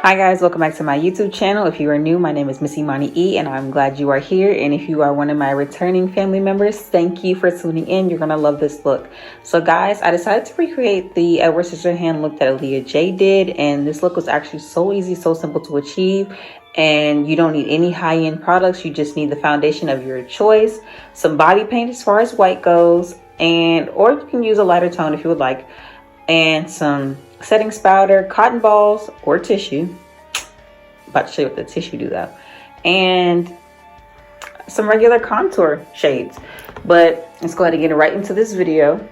Hi guys, welcome back to my YouTube channel. If you are new, my name is Miss Imani E and I'm glad you are here. And if you are one of my returning family members, thank you for tuning in. You're gonna love this look. So guys, I decided to recreate the Edward Scissorhands look that Aaliyah Jay did, and this look was actually so easy, so simple to achieve. And you don't need any high-end products, you just need the foundation of your choice, some body paint as far as white goes, or you can use a lighter tone if you would like, and some setting powder, cotton balls, or tissue. About to show you what the tissue do though, and some regular contour shades. But let's go ahead and get right into this video.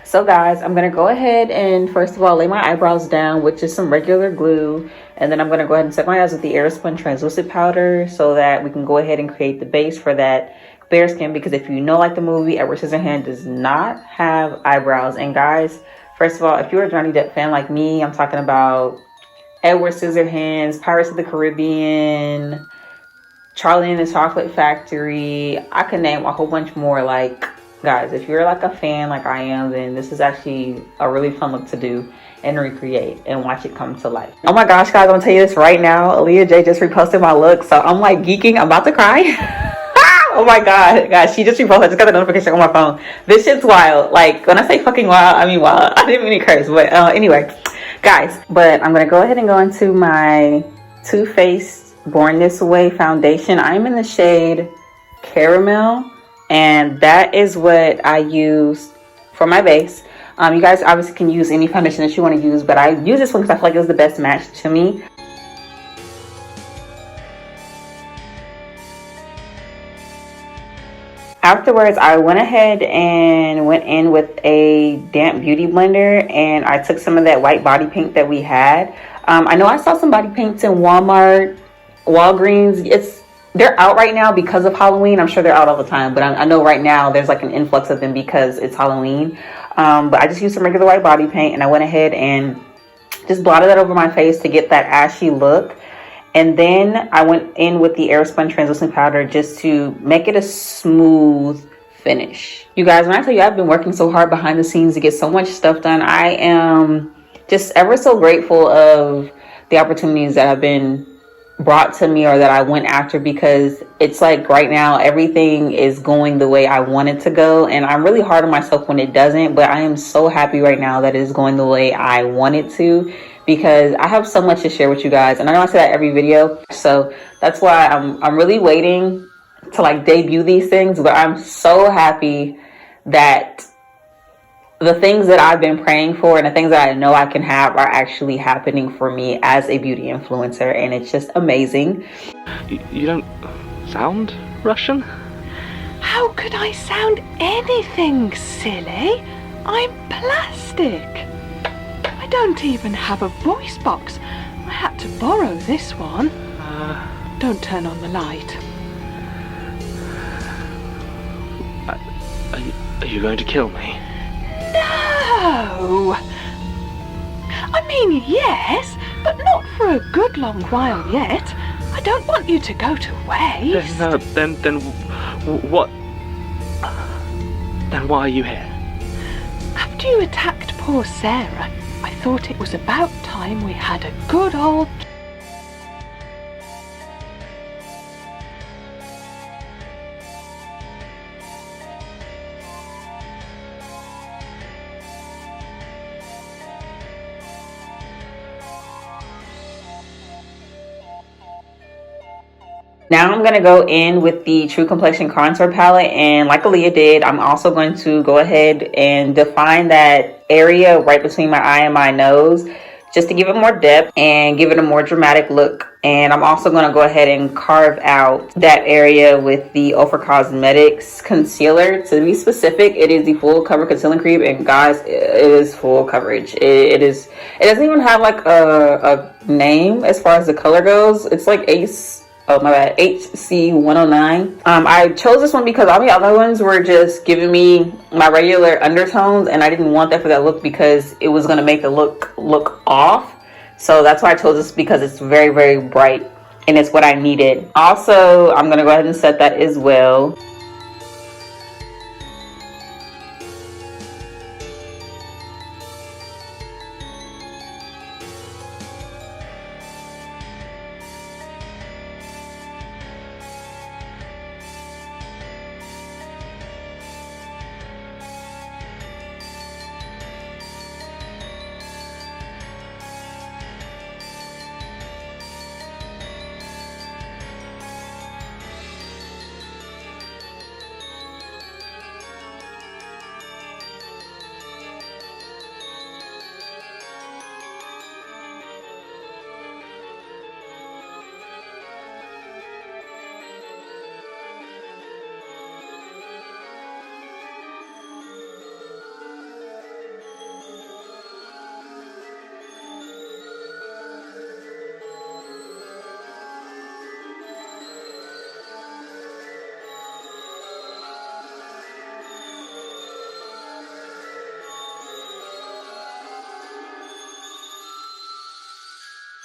So guys, I'm gonna go ahead and first of all lay my eyebrows down with just some regular glue, and then I'm gonna go ahead and set my eyes with the Airspun translucent powder so that we can go ahead and create the base for that bare skin. Because if you know, like the movie, Edward Scissorhands does not have eyebrows. And guys, first of all, if you're a Johnny Depp fan like me, I'm talking about Edward Scissorhands, Pirates of the Caribbean, Charlie and the Chocolate Factory. I could name a whole bunch more. Like, guys, if you're like a fan like I am, then this is actually a really fun look to do and recreate and watch it come to life. Oh my gosh, guys, I'm gonna tell you this right now. Aaliyah Jay just reposted my look, so I'm like geeking. I'm about to cry. Oh my god, guys, she just reposted. I just got the notification on my phone. This shit's wild. Like, when I say fucking wild, I mean wild. I didn't mean to curse, but anyway, guys. But I'm gonna go ahead and go into my Too Faced Born This Way foundation. I'm in the shade Caramel, and that is what I use for my base. You guys obviously can use any foundation that you want to use, but I use this one because I feel like it was the best match to me. Afterwards, I went ahead and went in with a damp beauty blender, and I took some of that white body paint that we had. I know I saw some body paints in Walmart, Walgreens. They're out right now because of Halloween. I'm sure they're out all the time, but I know right now there's like an influx of them because it's Halloween. But I just used some regular white body paint, and I went ahead and just blotted that over my face to get that ashy look. And then I went in with the Airspun translucent powder just to make it a smooth finish. You guys, when I tell you I've been working so hard behind the scenes to get so much stuff done, I am just ever so grateful of the opportunities that have been brought to me or that I went after, because it's like right now everything is going the way I want it to go, and I'm really hard on myself when it doesn't. But I am so happy right now that it is going the way I want it to, because I have so much to share with you guys, and I know I say that every video, so that's why I'm really waiting to like debut these things. But I'm so happy that the things that I've been praying for and the things that I know I can have are actually happening for me as a beauty influencer, and it's just amazing. You don't sound Russian? How could I sound anything, silly? I'm plastic. I don't even have a voice box. I had to borrow this one. Don't turn on the light. Are you going to kill me? No! I mean, yes, but not for a good long while yet. I don't want you to go to waste. Then what? Then why are you here? After you attacked poor Sarah, I thought it was about time we had a good old... Now I'm going to go in with the True Complexion Contour Palette, and like Aaliyah did, I'm also going to go ahead and define that area right between my eye and my nose, just to give it more depth and give it a more dramatic look. And I'm also going to go ahead and carve out that area with the Ofra Cosmetics concealer. To be specific, it is the full cover concealing cream, and guys, it is full coverage. It doesn't even have like a name as far as the color goes. It's like HC 109. I chose this one because all the other ones were just giving me my regular undertones, and I didn't want that for that look because it was going to make the look off. So that's why I chose this, because it's very, very bright and it's what I needed. Also, I'm going to go ahead and set that as well.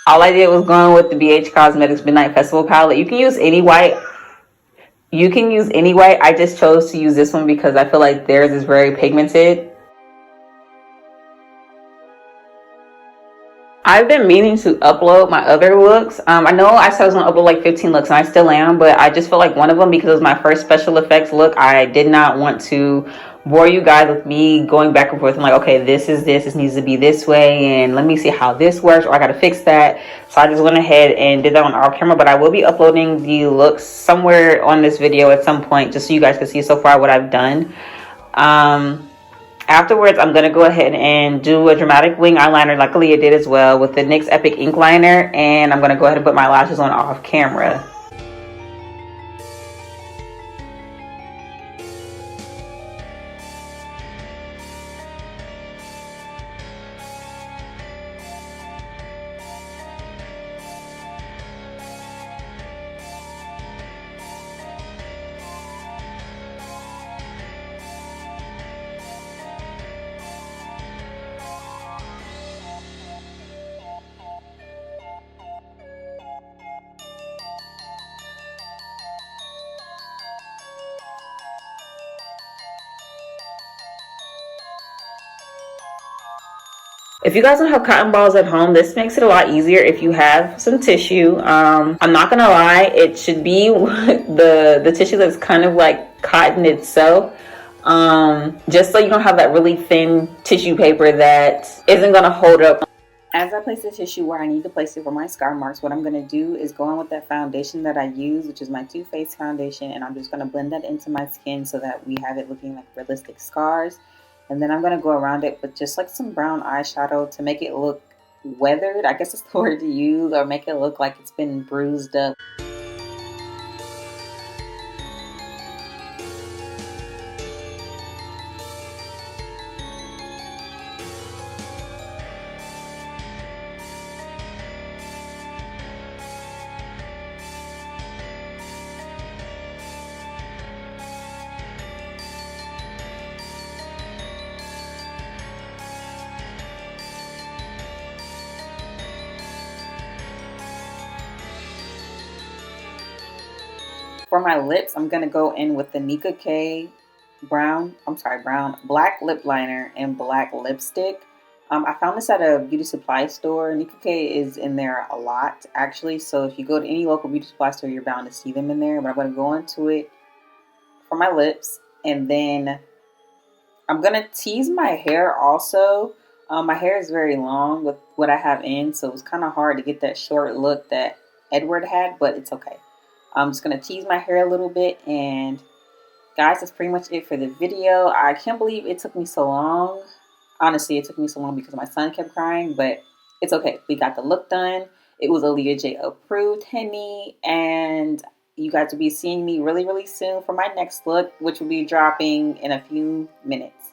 All I did was going with the BH Cosmetics Midnight Festival palette. You can use any white. You can use any white. I just chose to use this one because I feel like theirs is very pigmented. I've been meaning to upload my other looks. I know I said I was going to upload like 15 looks, and I still am, but I just feel like one of them, because it was my first special effects look, I did not want to bore you guys with me going back and forth and like, okay, this needs to be this way, and let me see how this works, or I got to fix that. So I just went ahead and did that on our camera, but I will be uploading the looks somewhere on this video at some point, just so you guys can see so far what I've done. Afterwards, I'm going to go ahead and do a dramatic wing eyeliner like Aaliyah did as well with the NYX Epic ink liner, and I'm going to go ahead and put my lashes on off camera. If you guys don't have cotton balls at home, this makes it a lot easier if you have some tissue. I'm not gonna lie, it should be the tissue that's kind of like cotton itself. Just so you don't have that really thin tissue paper that isn't gonna hold up. As I place the tissue where I need to place it for my scar marks, what I'm going to do is go on with that foundation that I use, which is my Too Faced foundation, and I'm just going to blend that into my skin so that we have it looking like realistic scars. And then I'm going to go around it with just like some brown eyeshadow to make it look weathered, I guess it's the word to use, or make it look like it's been bruised up. For my lips, I'm going to go in with the Nika K brown black lip liner and black lipstick. I found this at a beauty supply store. Nika K is in there a lot, actually. So if you go to any local beauty supply store, you're bound to see them in there. But I'm going to go into it for my lips. And then I'm going to tease my hair also. My hair is very long with what I have in. So it was kind of hard to get that short look that Edward had, but it's okay. I'm just going to tease my hair a little bit, and guys, that's pretty much it for the video. I can't believe it took me so long. Honestly, it took me so long because my son kept crying, but it's okay. We got the look done. It was Aaliyah Jay approved, honey, and you guys will be seeing me really, really soon for my next look, which will be dropping in a few minutes.